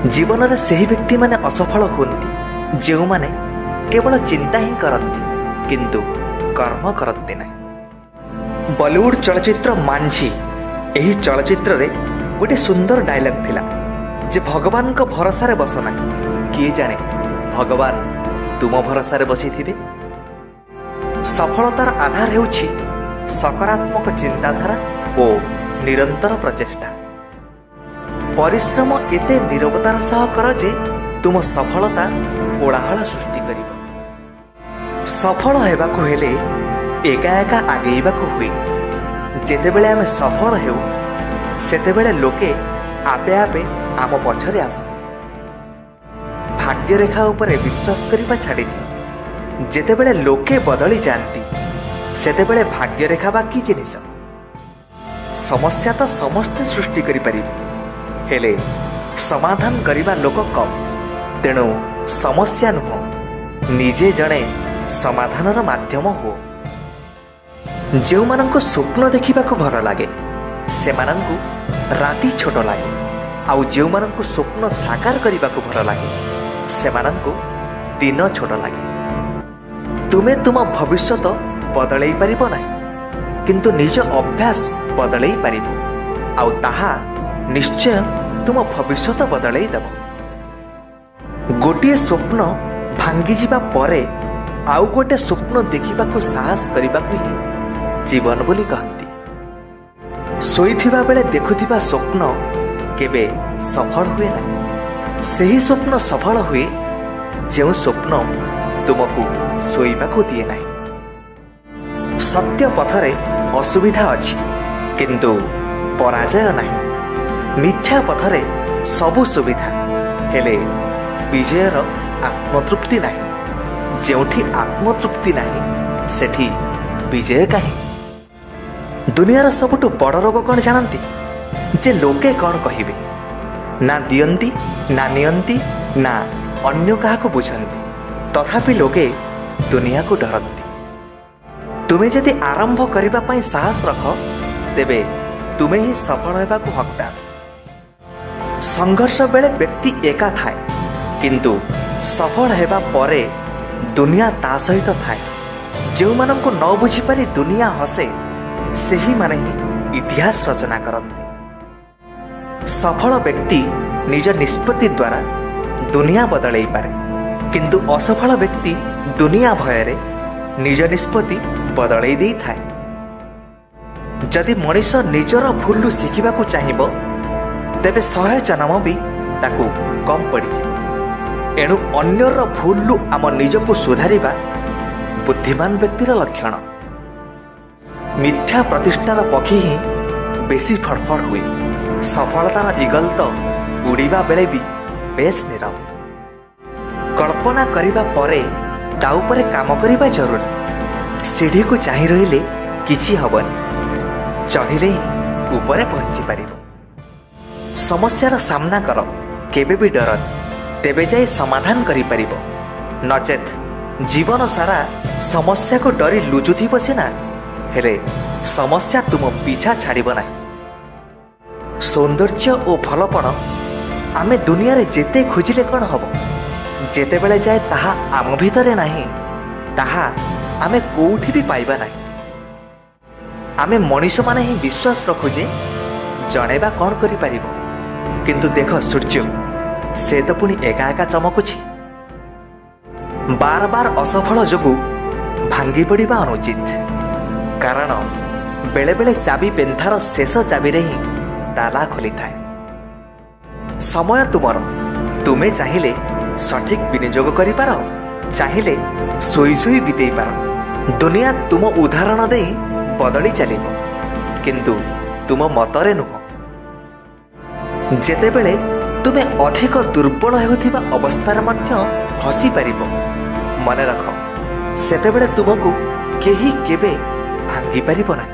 जीवन में सही व्यक्ति माने असफल हुअन्ति जो माने केवल चिंता ही करती किंतु कर्म करती नहीं। बॉलीवुड चलचित्र मांझी यही चलचित्र रे गोटे सुंदर डायलॉग थिला जे भगवान को भरोसा रे बसना किए जाने भगवान तुम भरोसा रे बसी थिबे। सफलतार आधार हेउछि सकारात्मक चिंताधारा और निरंतर प्रचेष्टा। परिश्रम एते निरवतार सह कर जे तुम सफलता कोलाहल सृष्टि करिब। सफल हेबाकु हेले एका एका आगेइबाकु हुए। जेतेबेले आमे सफल हेउ सेतेबेले लोके आपे आपे आम पछरे आसନ୍ତି। भाग्य रेखा उपरे विश्वास करिबा छाड़ी दियो। जेतेबेले लोके बदली जानती सेतेबेले भाग्य रेखा बा कि जिनिस। समस्या तो समस्ते सृष्टि करि परिबे हेले समाधान करिबा लोक कम। तेणु समस्या नुह निजे जणे समाधानर माध्यम हो। जो माननको स्वप्न देखिबा को भल लागे से माननको राति छोट लागे आउ जो माननको स्वप्न साकार करिबा को भल लागे से माननको दिन छोट लागे। तुमे तुम भविष्यत बदलई परिबो नाही किंतु निज अभ्यास बदलई परिबो आउ ताहा निश्चय तुम भविष्यत बदलई देव। गोटे स्वप्न भांगी जिबा परे आउ गोटे स्वप्न देखिबा को साहस करिबा को ही जीवन बोली कहती। सोईथिबा बेले देखुथिबा स्वप्न केबे सफल हुए ना। सही स्वप्न सफल हुए जो स्वप्न तुमको सोईबा को दिए नहीं। सत्य पथरे असुविधा अछि किंतु पराजय नहीं। मिथ्या पथरे सबु सुविधा हेले विजयर आत्मतृप्ति नहीं। जेउठी आत्मतृप्ति नहीं सेठी विजय काहे। दुनियार सबुठु बड़ रोग कौन जानती जे लोके कौन कहिबे। ना दियंती ना नियंती ना अन्य काहाको बुझंती तथापि लोके दुनिया को डरती। तुमे जदि आरंभ करिबा पई साहस रख तेबे तुमे ही सफल हेबा को हकदार। संघर्ष बेले व्यक्ति एका थाए किंतु सफल हेबा परे दुनिया ता सहित थाए। जो माननको न बुझी पारी दुनिया हसे सेही माने ही इतिहास रचना करती। सफल व्यक्ति निज निष्पत्ति द्वारा दुनिया बदलई पारे किंतु असफल व्यक्ति दुनिया भयरे निज निष्पत्ति बदलई देई थाए। जदि मनीष निजर भूलु शिखिबा को चाहिबो तेबे 100 जन्म भी ताकू कम पड़िजिबो। एणु अन्यर भूलु आम निजको सुधारिबा बुद्धिमान व्यक्तिर लक्षण। मिथ्या प्रतिष्ठार पक्षी ही बेसी फड़फड़ हुए। सफलतार इगल तो उड़ीबा बेले भी बेस निरव। कल्पना करिबा परे ता उपरे काम करिबा जरूरी। सीढ़ी को चाहि रहिले किछि हबनी चढ़िले ही ऊपरे पहुंची पारिबो। समस्यार सामना कर केबे भी डर तेबे जाई समाधान करि परिबो। नचेत जीवन सारा समस्या को डरी लुचुथि बसिना हेले समस्या तुम पीछा छाड़िबो नाही। सौंदर्य और भलपण आमे दुनिया रे जेते खोजिले कौन हबो जेते बेले जाए ताहा आम भितरे नाही ताहा आमे कोउठी भी पाइबा नाही। आमे मनीष माने ही विश्वास रखु जे जणेबा कौन करि परिबो किंतु देख सूर्य से तो पुणी एका एका चमकुछि। बार बार असफल जोगु भांगी पड़िबा अनुचित कारण बेले बेले चाबी पेंथार शेष चाबी रे ही ताला खोली थाए। समय तुमर तुमे चाहिले सठिक विनियोग करि पार चाहिले सोई सोई बितेई पार। दुनिया तुम उदाहरण दे बदली चलिबो किंतु तुम मतरे नुह। जेतेबेले तुमे अधिक दुर्बल हेउथिबा अवस्थार मध्य हसी पारिबो मने रख सेतेबेले तुमको केही केबे भांगी पारिबो नाही।